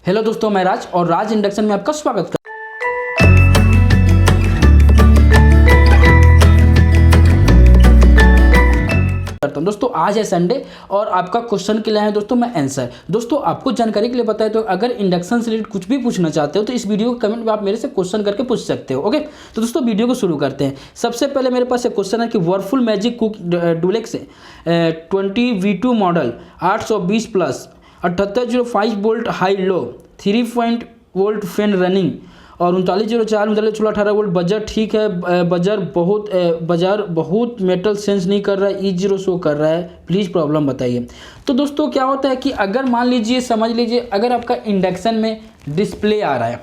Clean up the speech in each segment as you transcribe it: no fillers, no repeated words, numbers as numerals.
Hello दोस्तों, मैं राज और राज इंडक्शन में आपका स्वागत करता हूं। दोस्तों आज है संडे और आपका क्वेश्चन के लिए है दोस्तों मैं आंसर। दोस्तों आपको जानकारी के लिए बताया तो अगर इंडक्शन से रिलेटेड कुछ भी पूछना चाहते हो तो इस वीडियो के कमेंट में आप मेरे से क्वेश्चन करके पूछ सकते हो। ओके, तो दोस्तों वीडियो को शुरू करते हैं। सबसे पहले मेरे पास एक क्वेश्चन है कि Whirlpool magic cook duplex 20V2 model 820 plus 7805 volt high low 3 volt fan running और 3904 1618 वोल्ट बजर ठीक है। बजर बहुत मेटल सेंस नहीं कर रहा है, E0 शो कर रहा है, प्लीज़ प्रॉब्लम बताइए। तो दोस्तों क्या होता है कि अगर मान लीजिए समझ लीजिए अगर आपका इंडक्शन में डिस्प्ले आ रहा है,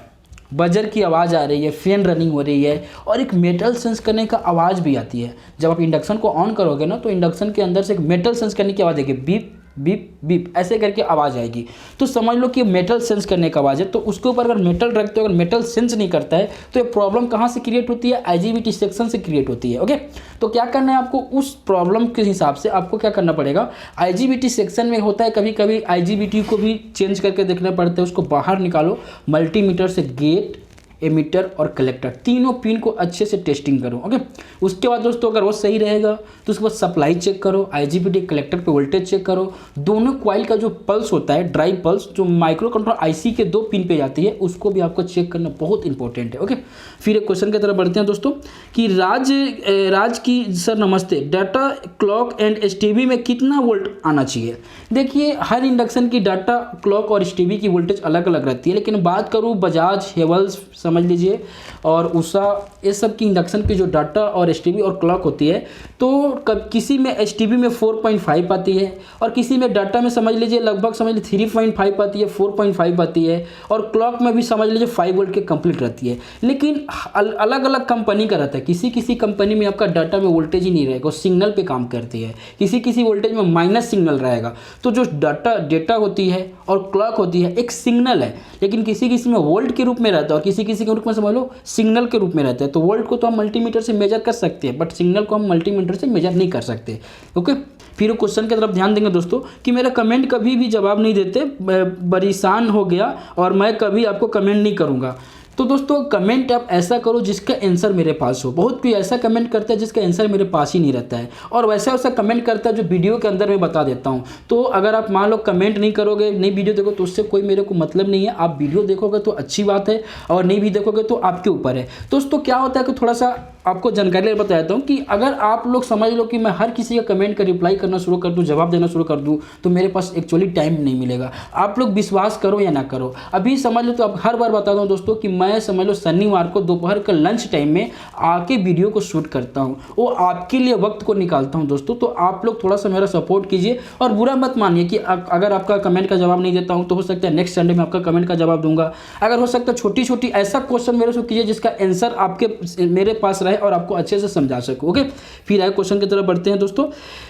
बजर की आवाज़ आ रही है, फैन रनिंग हो रही है और एक मेटल सेंस करने का आवाज़ भी आती है। जब आप इंडक्शन को ऑन करोगे ना तो इंडक्शन के अंदर से एक मेटल सेंस करने की आवाज़ आएगी, बीप बीप बीप ऐसे करके आवाज़ आएगी। तो समझ लो कि मेटल सेंस करने का आवाज़ है। तो उसके ऊपर अगर मेटल रखते हो, अगर मेटल सेंस नहीं करता है तो ये प्रॉब्लम कहाँ से क्रिएट होती है? IGBT सेक्शन से क्रिएट होती है। ओके, तो क्या करना है आपको, उस प्रॉब्लम के हिसाब से आपको क्या करना पड़ेगा। IGBT सेक्शन में होता है कभी कभी IGBT को भी चेंज करके देखना पड़ता है, उसको बाहर निकालो, मल्टीमीटर से गेट, एमीटर और कलेक्टर तीनों पिन को अच्छे से टेस्टिंग करो। ओके, उसके बाद दोस्तों अगर वो सही रहेगा तो उसके बाद सप्लाई चेक करो, IGBT कलेक्टर पे वोल्टेज चेक करो, दोनों कॉइल का जो पल्स होता है, ड्राइव पल्स जो माइक्रो कंट्रोल IC के 2 पिन पे जाती है, उसको भी आपको चेक करना बहुत इंपॉर्टेंट है। ओके, फिर एक क्वेश्चन की तरफ बढ़ते हैं दोस्तों कि राज की सर नमस्ते, डाटा क्लॉक एंड STB में कितना वोल्ट आना चाहिए? देखिए हर इंडक्शन की डाटा क्लॉक और STB की वोल्टेज अलग अलग रहती है, लेकिन बात करूँ बजाज, हेवल्स समझ लीजिए और उषा, ये सब की इंडक्शन की जो डाटा और STB और क्लॉक होती है तो किसी में STB में 4.5 आती है और किसी में डाटा में समझ लीजिए लगभग समझ लीजिए 3.5 आती है, 4.5 आती है और क्लॉक में भी समझ लीजिए 5 वोल्ट के कंप्लीट रहती है। लेकिन अलग अलग कंपनी का रहता है, किसी कंपनी में आपका डाटा में वोल्टेज ही नहीं रहेगा, सिग्नल पे काम करती है, किसी वोल्टेज में माइनस सिग्नल रहेगा। तो जो डेटा होती है और क्लॉक होती है एक सिग्नल है, लेकिन किसी में वोल्ट के रूप में रहता है और किसी के रूप में समझ लो सिग्नल के रूप में रहता है। तो वोल्ट को तो हम मल्टीमीटर से मेजर कर सकते हैं बट सिग्नल को हम मल्टीमीटर से मेजर नहीं कर सकते। ओके, फिर क्वेश्चन की तरफ ध्यान देंगे दोस्तों कि मेरा कमेंट कभी भी जवाब नहीं देते, परेशान हो गया और मैं कभी आपको कमेंट नहीं करूँगा। तो दोस्तों कमेंट आप ऐसा करो जिसका आंसर मेरे पास हो। बहुत कोई ऐसा कमेंट करता है जिसका आंसर मेरे पास ही नहीं रहता है और वैसा कमेंट करता है जो वीडियो के अंदर मैं बता देता हूं। तो अगर आप मान लो कमेंट नहीं करोगे, नहीं वीडियो देखो तो उससे कोई मेरे को मतलब नहीं है। आप वीडियो देखोगे तो अच्छी बात है और नहीं भी देखोगे तो आपके ऊपर है। दोस्तों क्या होता है कि थोड़ा सा आपको जानकारी बता देता हूँ कि अगर आप लोग समझ लो कि मैं हर किसी का कमेंट का रिप्लाई करना शुरू कर दूँ, जवाब देना शुरू कर दूँ तो मेरे पास एक्चुअली टाइम नहीं मिलेगा। आप लोग विश्वास करो या ना करो, अभी समझ लो तो अब हर बार बताता हूँ दोस्तों कि मैं समझ लो शनिवार को दोपहर का लंच टाइम में आके वीडियो को शूट करता हूँ, वो आपके लिए वक्त को निकालता हूँ दोस्तों। तो आप लोग थोड़ा सा मेरा सपोर्ट कीजिए और बुरा मत मानिए कि अगर आपका कमेंट का जवाब नहीं देता हूँ तो हो सकता है नेक्स्ट संडे में आपका कमेंट का जवाब दूंगा। अगर हो सकता है छोटी ऐसा क्वेश्चन मेरे से कीजिए जिसका आंसर आपके मेरे पास रहे और आपको अच्छे से समझा सको। ओके, फिर आगे क्वेश्चन की तरफ बढ़ते हैं दोस्तों।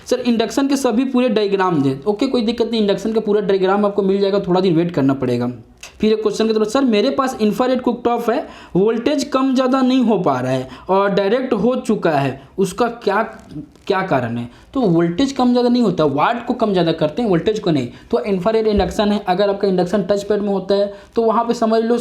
सर इंडक्शन के सभी पूरे डायग्राम दें। ओके, कोई दिक्कत नहीं, इंडक्शन का पूरा डायग्राम आपको मिल जाएगा, थोड़ा दिन वेट करना पड़ेगा। फिर एक क्वेश्चन की तरफ, सर मेरे पास इंफ्रारेड कुकटॉप है, वोल्टेज कम ज़्यादा नहीं हो पा रहा है और डायरेक्ट हो चुका है, उसका क्या कारण है? तो वोल्टेज कम ज़्यादा नहीं होता, वाट को कम ज़्यादा करते हैं, वोल्टेज को नहीं। तो इंफ्रारेड इंडक्शन है, अगर आपका इंडक्शन टच पैड में होता है तो वहाँ पे समझ लो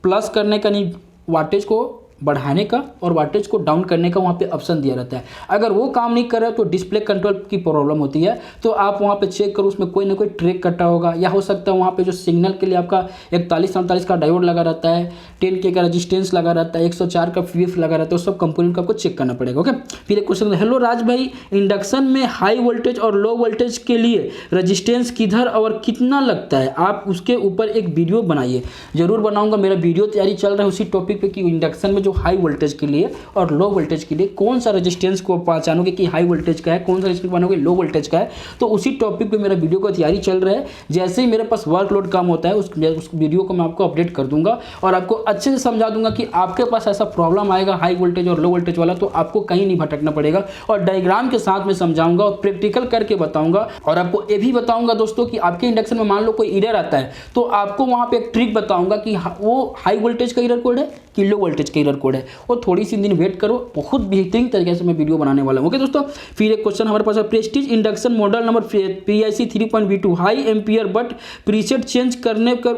प्लस करने का नहीं, वाटेज को बढ़ाने का और वाटेज को डाउन करने का वहाँ पे ऑप्शन दिया रहता है। अगर वो काम नहीं कर रहा तो डिस्प्ले कंट्रोल की प्रॉब्लम होती है, तो आप वहाँ पे चेक करो, उसमें कोई ना कोई ट्रैक कटा होगा या हो सकता है वहाँ पे जो सिग्नल के लिए आपका 41-47 का डायोड लगा रहता है, 10K का रजिस्टेंस लगा रहता है, 104 का PF लगा रहता है, सब कंपोनेंट को आपको चेक करना पड़ेगा। ओके, फिर एक क्वेश्चन, हेलो राज भाई, इंडक्शन में हाई वोल्टेज और लो वोल्टेज के लिए रजिस्टेंस किधर और कितना लगता है? आप उसके ऊपर एक वीडियो बनाइए। जरूर बनाऊंगा, मेरा वीडियो तैयारी चल रहा है उसी टॉपिक पे कि इंडक्शन में जो हाई वोल्टेज के लिए और लो वोल्टेज के लिए कौन सा रेजिस्टेंस को पहचानोगे कि हाई वोल्टेज का है, कौन सा रेजिस्टेंस पहचानोगे लो वोल्टेज का है। तो उसी टॉपिक पे मेरा वीडियो का तैयारी चल रहा है। जैसे ही मेरे पास वर्कलोड कम होता है उस वीडियो को मैं आपको अपडेट कर दूंगा और आपको अच्छे से समझा दूंगा कि आपके पास ऐसा प्रॉब्लम आएगा हाई वोल्टेज और लो वोल्टेज वाला तो आपको कहीं नहीं भटकना पड़ेगा और डायग्राम के साथ में समझाऊंगा और प्रैक्टिकल करके बताऊंगा। और आपको ये भी बताऊंगा दोस्तों कि आपके इंडक्शन में मान लो कोई एरर आता है तो आपको वहाँ पे एक ट्रिक बताऊंगा कि वो हाई वोल्टेज का एरर कोड है कि लो वोल्टेज का एरर कोड है। और थोड़ी सी दिन वेट करो, बहुत बेहतरीन तरीके से मैं वीडियो बनाने वाला हूँ। ओके दोस्तों, फिर एक क्वेश्चन हमारे पास है, Prestige induction model number PIC 3.V2 high ampere but preset change करने कर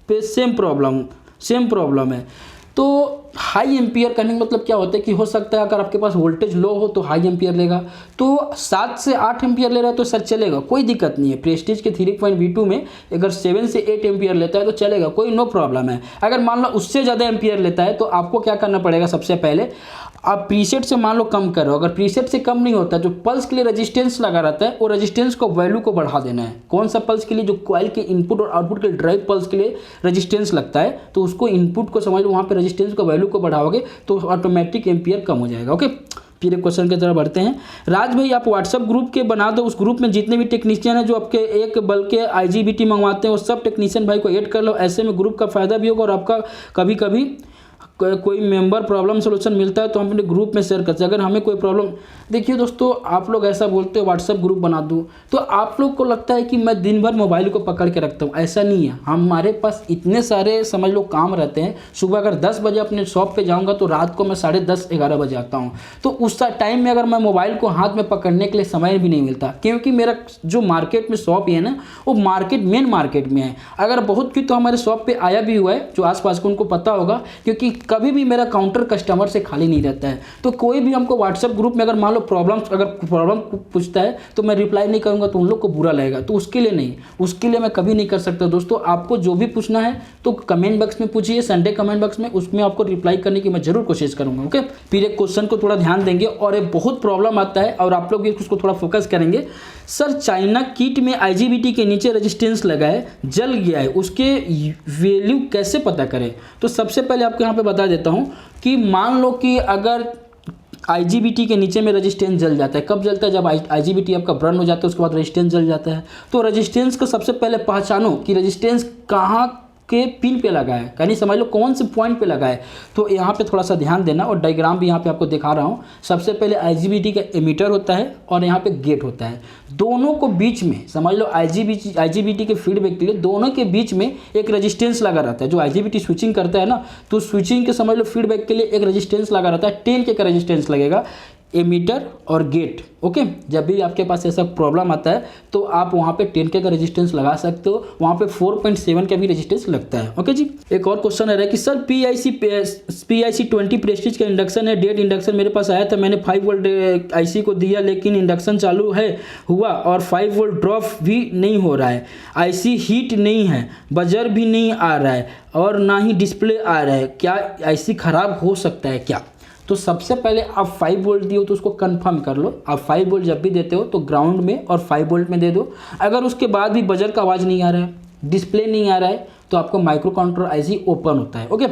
पे सेम प्रॉब्लम है। तो हाई एम्पियर करने का मतलब क्या होता है कि हो सकता है अगर आपके पास वोल्टेज लो हो तो हाई एम्पियर लेगा, तो 7 से 8 एम्पियर ले रहा है तो सर चलेगा, कोई दिक्कत नहीं है। प्रेस्टीज के 3.V2 में अगर 7 से 8 एम्पियर लेता है तो चलेगा, कोई नो प्रॉब्लम है। अगर मान लो उससे ज़्यादा एम्पियर लेता है तो आपको क्या करना पड़ेगा, सबसे पहले आप प्रीसेट से मान लो कम करो, अगर प्रीसेट से कम नहीं होता, जो पल्स के लिए रेजिस्टेंस लगा रहता है वो रेजिस्टेंस को वैल्यू को बढ़ा देना है। कौन सा पल्स के लिए, जो कॉइल के इनपुट और आउटपुट के ड्राइव पल्स के लिए रेजिस्टेंस लगता है, तो उसको इनपुट को समझ लो, वहाँ पे रेजिस्टेंस को वैल्यू को बढ़ाओगे तो ऑटोमेटिक एम्पियर कम हो जाएगा। ओके, फिर एक क्वेश्चन की तरफ बढ़ते हैं। राज भाई आप व्हाट्सअप ग्रुप के बना दो, उस ग्रुप में जितने भी टेक्नीशियन हैं जो आपके एक बल्कि IGBT मंगवाते हैं वो सब टेक्नीशियन भाई को ऐड कर लो, ऐसे में ग्रुप का फायदा भी होगा और आपका कभी कभी कोई मेंबर प्रॉब्लम सोल्यूशन मिलता है तो हम अपने ग्रुप में शेयर करते हैं। अगर हमें कोई प्रॉब्लम, देखिए दोस्तों आप लोग ऐसा बोलते हो व्हाट्सएप ग्रुप बना दूँ, तो आप लोग को लगता है कि मैं दिन भर मोबाइल को पकड़ के रखता हूँ, ऐसा नहीं है। हमारे पास इतने सारे समझ लो काम रहते हैं। सुबह अगर 10 बजे अपने शॉप पे जाऊँगा तो रात को मैं 10:30-11 बजे आता हूँ, तो उस टाइम में अगर मैं मोबाइल को हाथ में पकड़ने के लिए समय भी नहीं मिलता, क्योंकि मेरा जो मार्केट में शॉप है ना वो मेन मार्केट में है। अगर बहुत कोई तो हमारे शॉप पर आया भी हुआ है जो आसपास को, उनको पता होगा, क्योंकि कभी भी मेरा काउंटर कस्टमर से खाली नहीं रहता है। तो कोई भी हमको व्हाट्सएप ग्रुप में अगर मान लो प्रॉब्लम पूछता है तो मैं रिप्लाई नहीं करूंगा तो उन लोग को बुरा लगेगा, तो उसके लिए नहीं, उसके लिए मैं कभी नहीं कर सकता। दोस्तों आपको जो भी पूछना है तो कमेंट बॉक्स में पूछिए, संडे कमेंट बॉक्स में, उसमें आपको रिप्लाई करने की मैं जरूर कोशिश करूंगा। ओके, फिर एक क्वेश्चन को थोड़ा ध्यान देंगे और एक बहुत प्रॉब्लम आता है और आप लोग भी उसको थोड़ा फोकस करेंगे। सर चाइना किट में IGBT के नीचे रेजिस्टेंस लगा है, जल गया है, उसके वैल्यू कैसे पता करें? तो सबसे पहले आपको यहाँ पे बता देता हूँ कि मान लो कि अगर IGBT के नीचे में रेजिस्टेंस जल जाता है, कब जलता है? जब IGBT आपका बर्न हो जाता है उसके बाद रेजिस्टेंस जल जाता है। तो रेजिस्टेंस को सबसे पहले पहचानो कि रेजिस्टेंस कहाँ के पिन पे लगा है, यानी समझ लो कौन से पॉइंट पे लगा है। तो यहाँ पे थोड़ा सा ध्यान देना और डायग्राम भी यहाँ पे आपको दिखा रहा हूँ। सबसे पहले IGBT का एमीटर होता है और यहाँ पे गेट होता है, दोनों को बीच में समझ लो IGBT के फीडबैक के लिए दोनों के बीच में एक रेजिस्टेंस लगा रहता है। जो IGBT स्विचिंग करता है ना, तो स्विचिंग के समझ लो फीडबैक के लिए एक रेजिस्टेंस लगा रहता है, 10K का रेजिस्टेंस लगेगा, एमीटर और गेट। ओके, जब भी आपके पास ऐसा प्रॉब्लम आता है तो आप वहाँ पे 10K का रेजिस्टेंस लगा सकते हो, वहाँ पे 4.7 का भी रेजिस्टेंस लगता है। ओके जी, एक और क्वेश्चन है कि सर PIC 20 प्रेस्टीज का इंडक्शन है, डेट इंडक्शन मेरे पास आया था, मैंने 5 वोल्ट IC को दिया लेकिन इंडक्शन चालू है हुआ और 5 वोल्ट ड्रॉप भी नहीं हो रहा है, IC हीट नहीं है, बजर भी नहीं आ रहा है और ना ही डिस्प्ले आ रहा है, क्या IC खराब हो सकता है क्या? तो सबसे पहले आप 5 वोल्ट दिए हो तो उसको कंफर्म कर लो। आप 5 वोल्ट जब भी देते हो तो ग्राउंड में और 5 वोल्ट में दे दो। अगर उसके बाद भी बजर का आवाज़ नहीं आ रहा है, डिस्प्ले नहीं आ रहा है, तो आपको माइक्रो कंट्रोलर IC ओपन होता है। ओके,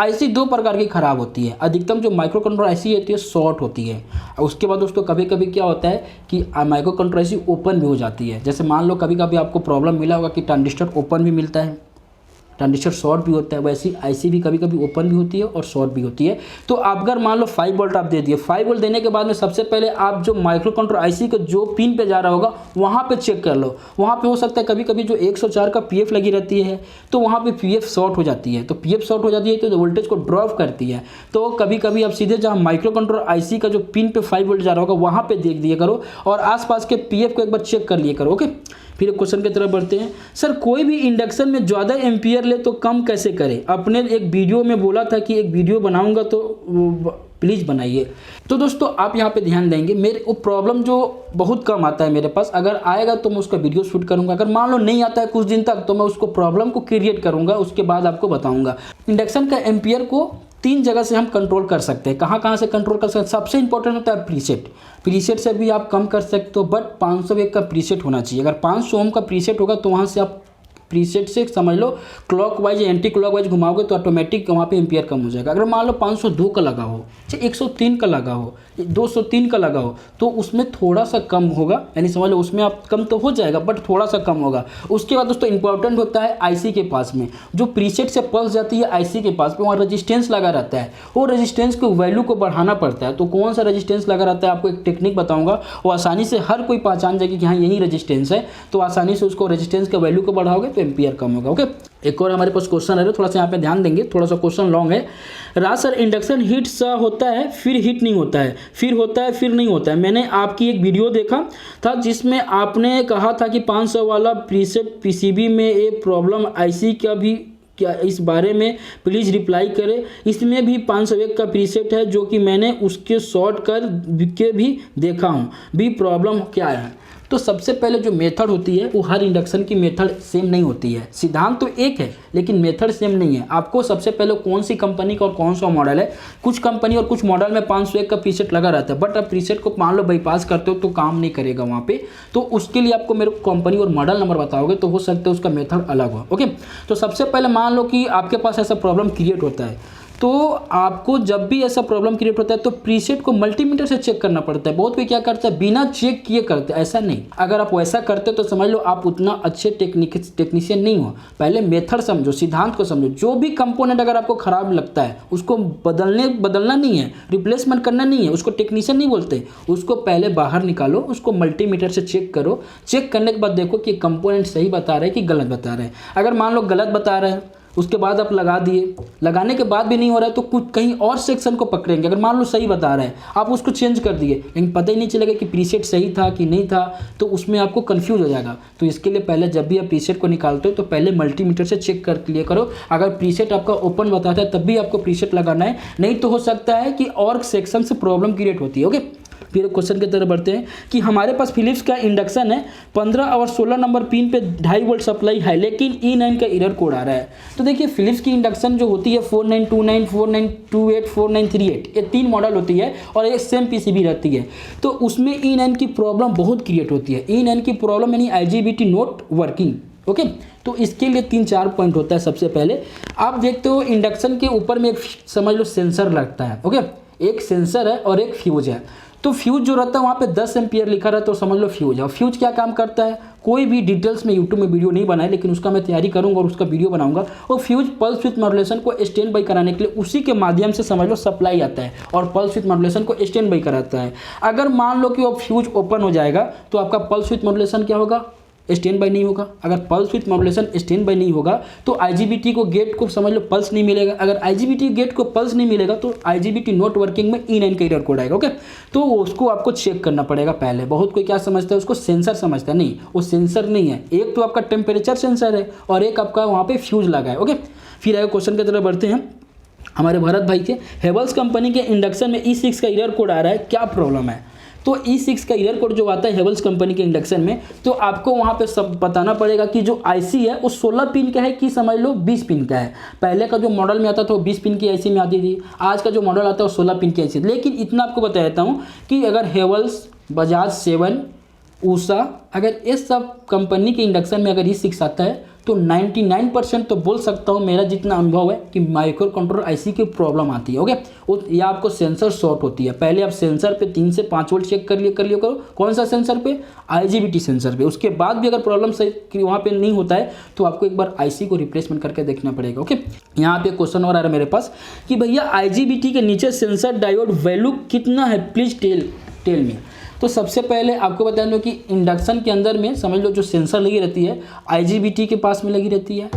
IC 2 प्रकार की खराब होती है। अधिकतम जो माइक्रो कंट्रोलर IC होती है शॉर्ट होती है, और उसके बाद दोस्तों कभी कभी क्या होता है कि माइक्रो कंट्रोलर IC ओपन भी हो जाती है। जैसे मान लो कभी कभी आपको प्रॉब्लम मिला होगा कि ट्रांजिस्टर ओपन भी मिलता है, ट्रांजिस्टर शॉर्ट भी होता है, वैसे IC भी कभी कभी ओपन भी होती है और शॉर्ट भी होती है। तो आप अगर मान लो 5 वोल्ट आप दे दिए, 5 वोल्ट देने के बाद में सबसे पहले आप जो माइक्रो कंट्रोलर IC का जो पिन पे जा रहा होगा वहाँ पे चेक कर लो। वहाँ पे हो सकता है कभी कभी जो 104 का PF लगी रहती है तो वहाँ पे PF शॉर्ट हो जाती है, तो PF शॉर्ट हो जाती है तो वोल्टेज को ड्रॉप करती है। तो कभी कभी आप सीधे जहाँ माइक्रो कंट्रोलर IC का जो पिन पे 5 वोल्ट जा रहा होगा वहाँ पे देख दिया करो और आसपास के PF को एक बार चेक कर लिए करो। ओके, फिर क्वेश्चन की तरफ बढ़ते हैं। सर कोई भी इंडक्शन में ज़्यादा एम्पियर ले तो कम कैसे करें? आपने एक वीडियो में बोला था कि एक वीडियो बनाऊंगा तो प्लीज़ बनाइए। तो दोस्तों आप यहाँ पे ध्यान देंगे, मेरे वो प्रॉब्लम जो बहुत कम आता है मेरे पास, अगर आएगा तो मैं उसका वीडियो शूट करूँगा। अगर मान लो नहीं आता है कुछ दिन तक तो मैं उसको प्रॉब्लम को क्रिएट करूँगा, उसके बाद आपको बताऊँगा। इंडक्शन का एम्पियर को 3 जगह से हम कंट्रोल कर सकते हैं। कहाँ से कंट्रोल कर सकते हैं? सबसे इंपॉर्टेंट होता है प्रीसेट से भी आप कम कर सकते हो, बट 501 का प्रीसेट होना चाहिए। अगर 500 ओम का प्रीसेट होगा तो वहाँ से आप प्रीसेट से समझ लो क्लॉकवाइज या एंटी क्लॉकवाइज घुमाओगे तो ऑटोमेटिक वहाँ पे एम्पियर कम हो जाएगा। अगर मान लो 502 का लगा हो, चाहे 103 का लगा हो, 203 का लगा हो, तो उसमें थोड़ा सा कम होगा, यानी समझ लो उसमें आप कम तो हो जाएगा बट थोड़ा सा कम होगा। उसके बाद दोस्तों इंपॉर्टेंट होता है IC के पास में जो प्रीसेट से पल्स जाती है IC के पास में, वहाँ रजिस्टेंस लगा रहता है, वो रजिस्टेंस को वैल्यू को बढ़ाना पड़ता है। तो कौन सा रजिस्टेंस लगा रहता है आपको एक टेक्निक बताऊँगा, वो आसानी से हर कोई पहचान जाएगी कि हाँ यही रजिस्टेंस है, तो आसानी से उसको रजिस्टेंस का वैल्यू को बढ़ाओगे तो एम्पियर कम होगा। ओके, एक और हमारे पास क्वेश्चन है, थोड़ा सा यहाँ पे ध्यान देंगे, थोड़ा सा क्वेश्चन लॉन्ग है। राज सर इंडक्शन हीट सा होता है फिर हीट नहीं होता है, फिर होता है फिर नहीं होता है। मैंने आपकी एक वीडियो देखा था जिसमें आपने कहा था कि 500 वाला प्रीसेट PCB में ये प्रॉब्लम IC का भी क्या इस बारे में प्लीज़ रिप्लाई करें। इसमें भी 501 का प्रीसेट है जो कि मैंने उसके शॉर्ट कर के भी देखा हूँ, भी प्रॉब्लम क्या है। तो सबसे पहले जो मेथड होती है वो हर इंडक्शन की मेथड सेम नहीं होती है। सिद्धांत तो एक है लेकिन मेथड सेम नहीं है। आपको सबसे पहले कौन सी कंपनी का और कौन सा मॉडल है, कुछ कंपनी और कुछ मॉडल में 501 का प्रीसेट लगा रहता है, बट आप प्रीसेट को मान लो बाईपास करते हो तो काम नहीं करेगा वहाँ पे। तो उसके लिए आपको मेरे को कंपनी और मॉडल नंबर बताओगे तो हो सकता है उसका मेथड अलग हो। ओके, तो सबसे पहले मान लो कि आपके पास ऐसा प्रॉब्लम क्रिएट होता है, तो आपको जब भी ऐसा प्रॉब्लम क्रिएट होता है तो प्रीसेट को मल्टीमीटर से चेक करना पड़ता है। बहुत कोई क्या करता है बिना चेक किए करते हैं, ऐसा नहीं। अगर आप वैसा करते तो समझ लो आप उतना अच्छे टेक्नीशियन नहीं हो। पहले मेथड समझो, सिद्धांत को समझो। जो भी कंपोनेंट अगर आपको खराब लगता है उसको बदलना नहीं है, रिप्लेसमेंट करना नहीं है, उसको टेक्नीशियन नहीं बोलते। उसको पहले बाहर निकालो, उसको मल्टीमीटर से चेक करो। चेक करने के बाद देखो कि कंपोनेंट सही बता रहे हैं कि गलत बता रहे हैं। अगर मान लो गलत बता रहे हैं उसके बाद आप लगा दिए, लगाने के बाद भी नहीं हो रहा है तो कुछ कहीं और सेक्शन को पकड़ेंगे। अगर मान लो सही बता रहा है आप उसको चेंज कर दिए लेकिन पता ही नहीं चलेगा कि प्रीसेट सही था कि नहीं था, तो उसमें आपको कंफ्यूज हो जाएगा। तो इसके लिए पहले जब भी आप प्रीसेट को निकालते हो तो पहले मल्टीमीटर से चेक कर लिया करो। अगर प्रीसेट आपका ओपन बताता है तब भी आपको प्रीसेट लगाना है, नहीं तो हो सकता है कि और सेक्शन से प्रॉब्लम क्रिएट होती है। ओके, फिर क्वेश्चन की तरफ बढ़ते हैं कि हमारे पास फिलिप्स का इंडक्शन है, 15 और 16 नंबर पिन पे 2.5 वोल्ट सप्लाई है लेकिन E9 का एरर कोड आ रहा है। तो देखिए फिलिप्स की इंडक्शन जो होती है 4929, 4928, 4938 ये 3 मॉडल होती है और एक सेम पीसीबी रहती है। तो उसमें E9 की प्रॉब्लम बहुत क्रिएट होती है। E9 की प्रॉब्लम यानी IGBT नॉट वर्किंग। ओके, तो इसके लिए 3-4 पॉइंट होता है। सबसे पहले आप देखते हो इंडक्शन के ऊपर में एक समझ लो सेंसर लगता है। ओके, एक सेंसर है और एक फ्यूज है। तो फ्यूज जो रहता है वहाँ पे 10 एम्पियर लिखा रहता है तो समझ लो फ्यूज है। और फ्यूज क्या काम करता है, कोई भी डिटेल्स में यूट्यूब में वीडियो नहीं बनाए लेकिन उसका मैं तैयारी करूंगा और उसका वीडियो बनाऊंगा। और फ्यूज पल्स विथ मॉड्यूलेशन को स्टैंड बाई कराने के लिए उसी के माध्यम से समझ लो सप्लाई आता है और पल्स विथ मॉड्यूलेशन को स्टैंड बाई कराता है। अगर मान लो कि वो फ्यूज ओपन हो जाएगा तो आपका पल्स विथ मॉड्यूलेशन क्या होगा, स्टैंड बाई नहीं होगा। अगर pulse with modulation stand by नहीं होगा तो IGBT को गेट को समझ लो पल्स नहीं मिलेगा। अगर IGBT गेट को पल्स नहीं मिलेगा तो IGBT नॉट वर्किंग में E9 का एरर कोड आएगा। ओके, तो उसको आपको चेक करना पड़ेगा पहले। बहुत कोई क्या समझता है उसको सेंसर समझता है, नहीं वो सेंसर नहीं है। एक तो आपका टेम्परेचर सेंसर है और एक आपका वहाँ पे फ्यूज लगा है। ओके, फिर आगे क्वेश्चन की तरफ बढ़ते हैं। हमारे भरत भाई के हेवल्स कंपनी के इंडक्शन में E6 का एरर कोड आ रहा है, क्या प्रॉब्लम है। तो E6 का एरर कोड जो आता है हेवल्स कंपनी के इंडक्शन में तो आपको वहाँ पे सब बताना पड़ेगा कि जो IC है वो 16 पिन का है कि समझ लो 20 पिन का है। पहले का जो मॉडल में आता था वो 20 पिन की IC में आती थी, आज का जो मॉडल आता है वो 16 पिन की IC। लेकिन इतना आपको बता देता हूँ कि अगर हेवल्स, बजाज 7, ऊषा, अगर इस सब कंपनी के इंडक्शन में अगर E6 आता है तो 99% तो बोल सकता हूँ मेरा जितना अनुभव है कि माइक्रो कंट्रोलर IC की प्रॉब्लम आती है। ओके, या आपको सेंसर शॉर्ट होती है। पहले आप सेंसर पे 3 से 5 वोल्ट चेक कर लिया करो। कौन सा सेंसर पे, IGBT सेंसर पे। उसके बाद भी अगर प्रॉब्लम सही वहाँ पे नहीं होता है तो आपको एक बार IC को रिप्लेसमेंट करके देखना पड़ेगा। ओके, यहाँ पे क्वेश्चन और आ रहा है मेरे पास कि भैया IGBT के नीचे सेंसर डायोड वैल्यू कितना है, प्लीज टेल मी। तो सबसे पहले आपको बता दूं कि इंडक्शन के अंदर में समझ लो जो सेंसर लगी रहती है IGBT के पास में लगी रहती है,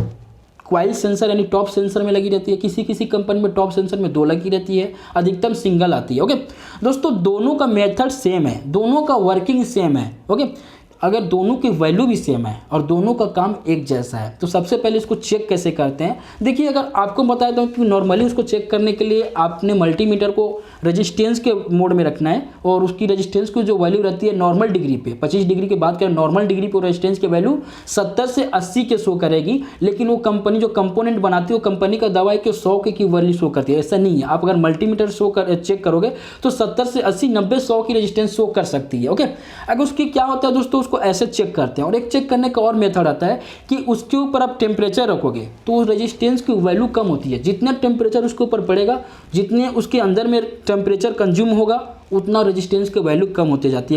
क्वाइल सेंसर यानी टॉप सेंसर में लगी रहती है। किसी कंपनी में टॉप सेंसर में 2 लगी रहती है, अधिकतम सिंगल आती है। ओके दोस्तों, दोनों का मेथड सेम है, दोनों का वर्किंग सेम है। ओके, अगर दोनों की वैल्यू भी सेम है और दोनों का काम एक जैसा है तो सबसे पहले इसको चेक कैसे करते हैं। देखिए, अगर आपको बता दूं कि नॉर्मली उसको चेक करने के लिए आपने मल्टीमीटर को रेजिस्टेंस के मोड में रखना है और उसकी रेजिस्टेंस की जो वैल्यू रहती है नॉर्मल डिग्री पे, 25 डिग्री की बात करें नॉर्मल डिग्री पे रेजिस्टेंस की वैल्यू 70 से 80 के शो करेगी। लेकिन वो कंपनी जो कंपोनेंट बनाती है वो कंपनी का दावा है कि 100 की वैल्यू शो करती है। ऐसा नहीं है, आप अगर मल्टीमीटर चेक करोगे तो 70 से 80, 90, 100 की रेजिस्टेंस शो कर सकती है। ओके, अगर उसकी क्या होता है दोस्तों, उसको ऐसे चेक करते हैं। और एक चेक करने का और मेथड आता है कि उसके ऊपर आप टेम्परेचर रखोगे तो रेजिस्टेंस की वैल्यू कम होती है। जितना टेम्परेचर उसके ऊपर पड़ेगा, जितने उसके अंदर में टेम्परेचर कंज्यूम होगा उतना रेजिस्टेंस की वैल्यू कम होती जाती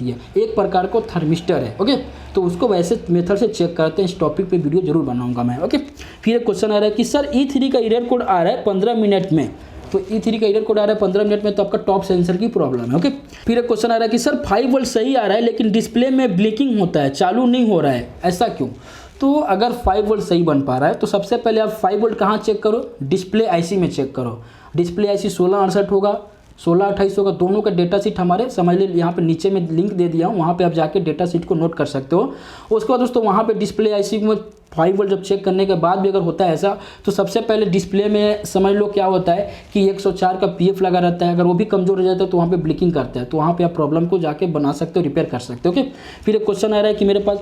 है। एक प्रकार को थर्मिस्टर है। ओके, तो उसको वैसे मेथड से चेक करते हैं। इस टॉपिक पे वीडियो जरूर बनाऊंगा मैं। ओके, फिर एक क्वेश्चन आ रहा है कि सर E3 का एरर कोड आ रहा है 15 मिनट में। तो E3 का एरर कोड आ रहा है 15 मिनट में, तो आपका टॉप सेंसर की प्रॉब्लम है। ओके, फिर एक क्वेश्चन आ रहा है कि सर 5 वोल्ट सही आ रहा है लेकिन डिस्प्ले में ब्लिंकिंग होता है, चालू नहीं हो रहा है, ऐसा क्यों। तो अगर 5 वोल्ट सही बन पा रहा है तो सबसे पहले आप 5 वोल्ट कहाँ चेक करो, डिस्प्ले IC में चेक करो। डिस्प्ले IC 1668 होगा 16-2800 का दोनों का डेटा शीट हमारे समझ लीजिए यहाँ पे नीचे में लिंक दे दिया हूँ, वहाँ पे आप जाके डेटा शीट को नोट कर सकते हो। उसके बाद दोस्तों वहाँ पे डिस्प्ले आईसी में 5 वोल्ट जब चेक करने के बाद भी अगर होता है ऐसा, तो सबसे पहले डिस्प्ले में समझ लो क्या होता है कि 104 का पीएफ लगा रहता है, अगर वो भी कमजोर हो जाता है तो वहाँ पे ब्लिकिंग करता है, तो वहाँ पे आप प्रॉब्लम को जाके बना सकते हो, रिपेयर कर सकते हो। ओके, फिर एक क्वेश्चन आ रहा है कि मेरे पास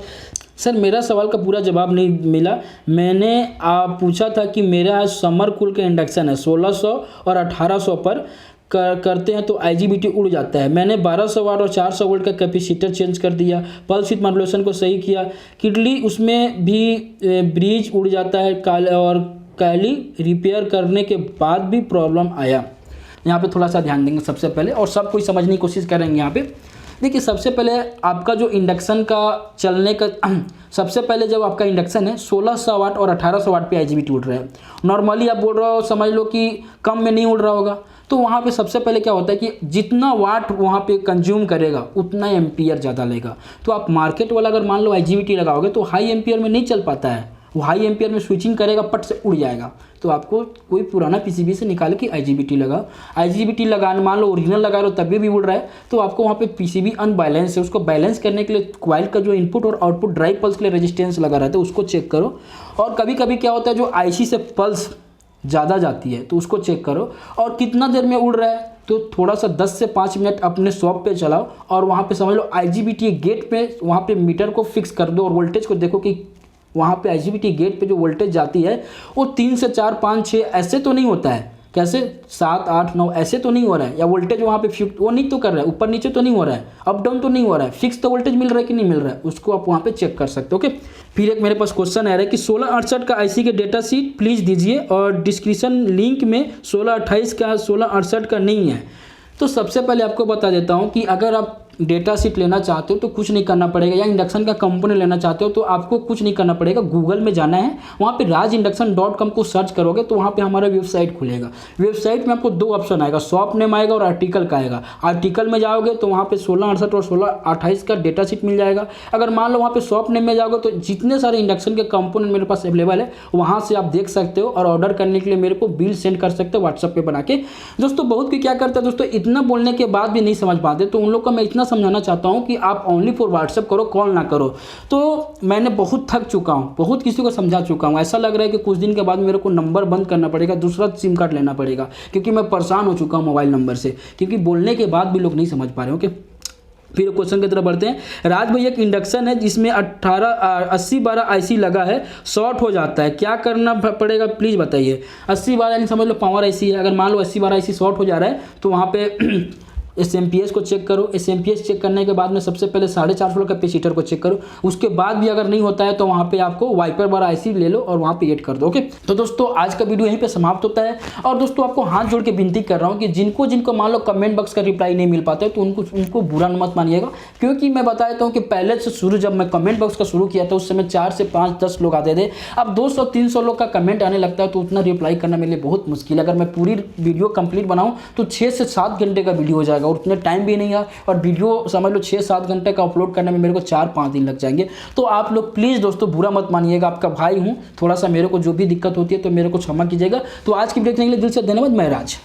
सर मेरा सवाल का पूरा जवाब नहीं मिला, मैंने पूछा था कि मेरा समर कूल का इंडक्शन है 1600 और 1800 पर करते हैं तो IGBT उड़ जाता है, मैंने 1200 वाट और 400 वोल्ट का कैपेसिटर चेंज कर दिया, पल्स विथ मॉड्यूलेशन को सही किया, किडली उसमें भी ब्रिज उड़ जाता है, काली रिपेयर करने के बाद भी प्रॉब्लम आया। यहाँ पे थोड़ा सा ध्यान देंगे सबसे पहले, और सब कुछ समझने की कोशिश करेंगे। यहाँ पे देखिए सबसे पहले आपका जो इंडक्शन का चलने का सबसे पहले जब आपका इंडक्शन है 1600 वाट और 1800 वाट पे IGBT उड़ रहा है, नॉर्मली आप बोल रहे हो समझ लो कि कम में नहीं उड़ रहा होगा, तो वहाँ पे सबसे पहले क्या होता है कि जितना वाट वहाँ पे कंज्यूम करेगा उतना एम्पियर ज़्यादा लेगा। तो आप मार्केट वाला अगर मान लो IGBT लगाओगे तो हाई एम्पियर में नहीं चल पाता है, वो हाई एम्पियर में स्विचिंग करेगा पट से उड़ जाएगा। तो आपको कोई पुराना PCB से निकाल के IGBT लगाओ, IGBT लगाने मान लो ओरिजिनल लगा लो तभी भी उड़ रहा है, तो आपको वहाँ पे PCB अनबैलेंस है, उसको बैलेंस करने के लिए कॉइल का जो इनपुट और आउटपुट ड्राइव पल्स के लिए रेजिस्टेंस लगा रहता है उसको चेक करो। और कभी कभी क्या होता है जो IC से पल्स ज़्यादा जाती है तो उसको चेक करो, और कितना देर में उड़ रहा है तो थोड़ा सा 10 से 5 मिनट अपने शॉप पे चलाओ और वहाँ पे समझ लो IGBT गेट पे वहाँ पे मीटर को फिक्स कर दो और वोल्टेज को देखो कि वहाँ पे IGBT गेट पे जो वोल्टेज जाती है वो 3 से 4 5 6 ऐसे तो नहीं होता है, कैसे 7 8 9 ऐसे तो नहीं हो रहा है, या वोल्टेज वहाँ पे फिक्स वो नहीं तो कर रहा है, ऊपर नीचे तो नहीं हो रहा है, अप डाउन तो नहीं हो रहा है, फिक्स तो वोल्टेज मिल रहा है कि नहीं मिल रहा है, उसको आप वहाँ पे चेक कर सकते हो। ओके, फिर एक मेरे पास क्वेश्चन आ रहा है कि 1668 का IC के डेटा शीट प्लीज़ दीजिए, और डिस्क्रिप्शन लिंक में 1628 का 1668 का नहीं है। तो सबसे पहले आपको बता देता हूँ कि अगर आप डेटा शीट लेना चाहते हो तो कुछ नहीं करना पड़ेगा, या इंडक्शन का कंपोनेंट लेना चाहते हो तो आपको कुछ नहीं करना पड़ेगा, गूगल में जाना है, वहाँ पे raginduction.com को सर्च करोगे तो वहाँ पे हमारा वेबसाइट खुलेगा। वेबसाइट में आपको 2 ऑप्शन आएगा, शॉप नेम आएगा और आर्टिकल का आएगा। आर्टिकल में जाओगे तो वहाँ पे 1668 और 1628 का डेटा शीट मिल जाएगा। अगर मान लो वहाँ पे शॉप नेम में जाओगे तो जितने सारे इंडक्शन के कंपोनेंट मेरे पास अवेलेबल है वहाँ से आप देख सकते हो, और ऑर्डर करने के लिए मेरे को बिल सेंड कर सकते हो व्हाट्सअप पे बना के। दोस्तों बहुत कोई क्या करता है दोस्तों, इतना बोलने के बाद भी नहीं समझ पाते, तो उन लोग को मैं इतना समझाना चाहता हूं कि आप ओनली फॉर व्हाट्सएप करो, कॉल ना करो। तो मैंने बहुत थक चुका हूं, बहुत किसी को समझा चुका हूं, ऐसा लग रहा है कि कुछ दिन के बाद मेरे को नंबर बंद करना पड़ेगा, दूसरा सिम कार्ड लेना पड़ेगा, क्योंकि मैं परेशान हो चुका हूं मोबाइल नंबर से, क्योंकि बोलने के बाद भी लोग नहीं समझ पा रहे। ओके, फिर क्वेश्चन की तरफ बढ़ते हैं। राज भैया एक इंडक्शन है जिसमें 80-12 IC लगा है, शॉर्ट हो जाता है, क्या करना पड़ेगा प्लीज़ बताइए। 80-12 यानी समझ लो पावर IC है, अगर मान लो 80-12 IC शॉर्ट हो जा रहा है तो वहाँ पे SMPS को चेक करो। SMPS चेक करने के बाद में सबसे पहले 450 वोल्ट कैपेसिटर को चेक करो, उसके बाद भी अगर नहीं होता है तो वहाँ पे आपको वाइपर वाला IC ले लो और वहाँ पे ऐड कर दो। ओके, तो दोस्तों आज का वीडियो यहीं पे समाप्त होता है। और दोस्तों आपको हाथ जोड़ के विनती कर रहा हूँ कि जिनको मान लो कमेंट बॉक्स का रिप्लाई नहीं मिल पाता है तो उनको बुरा मत मानिएगा, क्योंकि मैं बता देता हूँ कि पहले से शुरू जब मैं कमेंट बॉक्स का शुरू किया था उस समय 4 से 5-10 लोग आते थे, अब 200-300 लोग का कमेंट आने लगता है, तो उतना रिप्लाई करना मेरे लिए बहुत मुश्किल है। अगर मैं पूरी वीडियो कंप्लीट बनाऊँ तो 6 से 7 घंटे का वीडियो हो जाएगा, और उतने टाइम भी नहीं है, और वीडियो समझ लो 6-7 घंटे का अपलोड करने में मेरे को 4-5 दिन लग जाएंगे। तो आप लोग प्लीज़ दोस्तों बुरा मत मानिएगा, आपका भाई हूँ, थोड़ा सा मेरे को जो भी दिक्कत होती है तो मेरे को क्षमा कीजिएगा। तो आज की वीडियो देखने के लिए दिल से धन्यवाद। मैं राज।